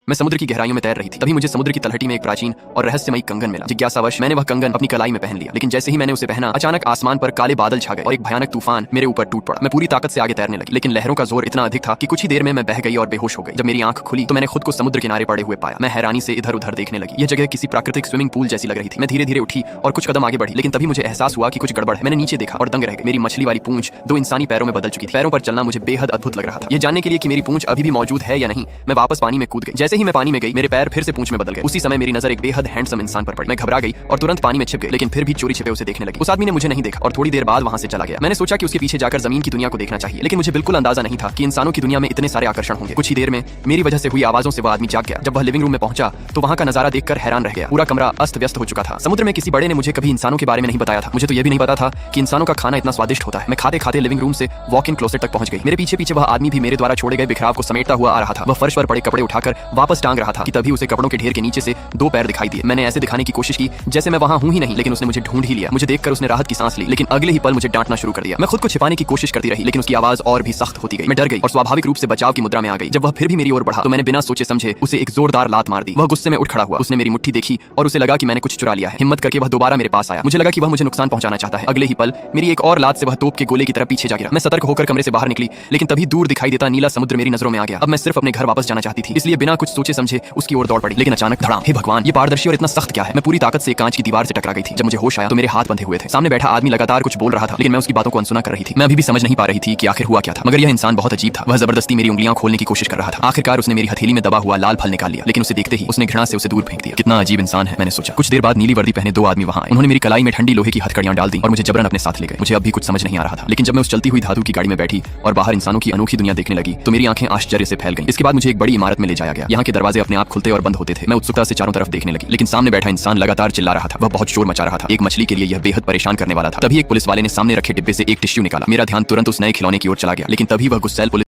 मैं समुद्र की गहराइयों में तैर रही थी। तभी मुझे समुद्र की तलहटी में एक प्राचीन और रहस्यमयी कंगन मिला। जिज्ञासावश मैंने वह कंगन अपनी कलाई में पहन लिया, लेकिन जैसे ही मैंने उसे पहना, अचानक आसमान पर काले बादल छा गए और एक भयानक तूफान मेरे ऊपर टूट पड़ा। मैं पूरी ताकत से आगे तैरने लगी, लेकिन लहरों का जोर इतना अधिक था कि कुछ ही देर में मैं बह गई और बेहोश हो गई। जब मेरी आंख खुली तो मैंने खुद को समुद्र किनारे पड़े हुए पाया। मैं हैरानी से इधर उधर देखने लगी। यह जगह किसी प्राकृतिक स्विमिंग पूल जैसी लग रही थी। मैं धीरे धीरे उठी और कुछ कदम आगे बढ़ी, लेकिन तभी मुझे एहसास हुआ कि कुछ गड़बड़ है। मैंने नीचे देखा और दंग रह गई। मेरी मछली वाली पूंछ 2 इंसानी पैरों में बदल चुकी थी। पैरों पर चलना मुझे बेहद अद्भुत लग रहा था। यह जानने के लिए कि मेरी पूंछ अभी भी मौजूद है या नहीं, मैं वापस पानी में कूद गई। जैसे ही मैं पानी में गई, मेरे पैर फिर से पूंछ में बदल गए। उसी समय मेरी नजर एक बेहद हैंडसम इंसान पर पड़ी। मैं घबरा गई और तुरंत पानी में छिप गई, लेकिन फिर भी चोरी छिपे उसे देखने लगी। उस आदमी ने मुझे नहीं देखा और थोड़ी देर बाद वहां से चला गया। मैंने सोचा कि उसके पीछे जाकर जमीन की दुनिया को देखना चाहिए, लेकिन मुझे बिल्कुल अंदाजा नहीं था कि इंसानों की दुनिया में इतने सारे आकर्षण होंगे। कुछ ही देर में मेरी वजह से हुई आवाजों से वह आदमी जाग गया। जब वह लिविंग रूम में पहुंचा तो वहां का नजारा देखकर हैरान रह गया। पूरा कमरा अस्त व्यस्त हो चुका था। समुद्र में किसी बड़े ने मुझे कभी इंसानों के बारे में नहीं बताया था। मुझे तो यह भी नहीं पता था कि इंसानों का खाना इतना स्वादिष्ट होता है। मैं खाते खाते लिविंग रूम से वॉक इन क्लोसेट तक पहुंच गई। मेरे पीछे पीछे वह आदमी भी मेरे द्वारा छोड़े गए बिखराव को समेटता हुआ आ रहा था। वह फर्श पर पड़े कपड़े उठाकर वापस टांग रहा था कि तभी उसे कपड़ों के ढेर के नीचे से 2 पैर दिखाई दिए। मैंने ऐसे दिखाने की कोशिश की जैसे मैं वहां हूं ही नहीं, लेकिन उसने मुझे ढूंढ ही लिया। मुझे देखकर उसने राहत की सांस ली, लेकिन अगले ही पल मुझे डांटना शुरू कर दिया। मैं खुद को छिपाने की कोशिश करती रही, लेकिन उसकी आवाज और भी सख्त होती गई। मैं डर गई और स्वाभाविक रूप से बचाव की मुद्रा में आ गई। जब वह फिर भी मेरी ओर बढ़ा तो मैंने बिना सोचे समझे उसे एक जोरदार लात मार दी। वह गुस्से में उठ खड़ा हुआ। उसने मेरी मुट्ठी देखी और उसे लगा कि मैंने कुछ चुरा लिया है। हिम्मत करके वह दोबारा मेरे पास आया। मुझे लगा कि वह मुझे नुकसान पहुंचाना चाहता है। अगले ही पल मेरी एक और लात से वह तोप के गोले की तरफ पीछे जा गिरा। मैं सतर्क होकर कमरे से बाहर निकली, लेकिन तभी दूर दिखाई देता नीला समुद्र मेरी नजरों में आ गया। अब मैं सिर्फ अपने घर वापस जाना चाहती थी, इसलिए बिना कुछ सोचे समझे उसकी ओर दौड़ पड़ी। लेकिन अचानक धड़ाम! हे भगवान, ये पारदर्शी और इतना सख्त क्या है? मैं पूरी ताकत से कांच की दीवार से टकरा गई थी। जब मुझे होश आया तो मेरे हाथ बंधे हुए थे। सामने बैठा आदमी लगातार कुछ बोल रहा था, लेकिन मैं उसकी बातों को अनसुना कर रही थी। मैं अभी भी समझ नहीं पा रही थी कि आखिर हुआ क्या था। मगर यह इंसान बहुत अजीब था। वह जबरदस्ती मेरी उंगलियां खोलने की कोशिश कर रहा था। आखिरकार उसने मेरी हथेली में दबा हुआ लाल फल निकाल लिया, लेकिन उसे देखते ही उसने घृणा से उसे दूर फेंक दिया। कितना अजीब इंसान है, मैंने सोचा। कुछ देर बाद नीली वर्दी पहने 2 आदमी वहां आए। उन्होंने मेरी कलाई में ठंडी लोहे की हथकड़ियां डाल दी और मुझे जबरन अपने साथ ले गए। मुझे अब भी कुछ समझ नहीं आ रहा था, लेकिन जब मैं उस चलती हुई धातु की गाड़ी में बैठी और बाहर इंसानों की अनोखी दुनिया देखने लगी तो मेरी आंखें आश्चर्य से फैल गईं। इसके बाद मुझे एक बड़ी इमारत में ले जाया गया। यहाँ के दरवाजे अपने आप खुलते और बंद होते थे। मैं उत्सुकता से चारों तरफ देखने लगी, लेकिन सामने बैठा इंसान लगातार चिल्ला रहा था। वह बहुत शोर मचा रहा था। एक मछली के लिए यह बेहद परेशान करने वाला था। तभी एक पुलिस वाले ने सामने रखे डिब्बे से एक टिश्यू निकाला। मेरा ध्यान तुरंत उस नए खिलौने की ओर चला गया, लेकिन तभी वह गुस्सैल पुलिस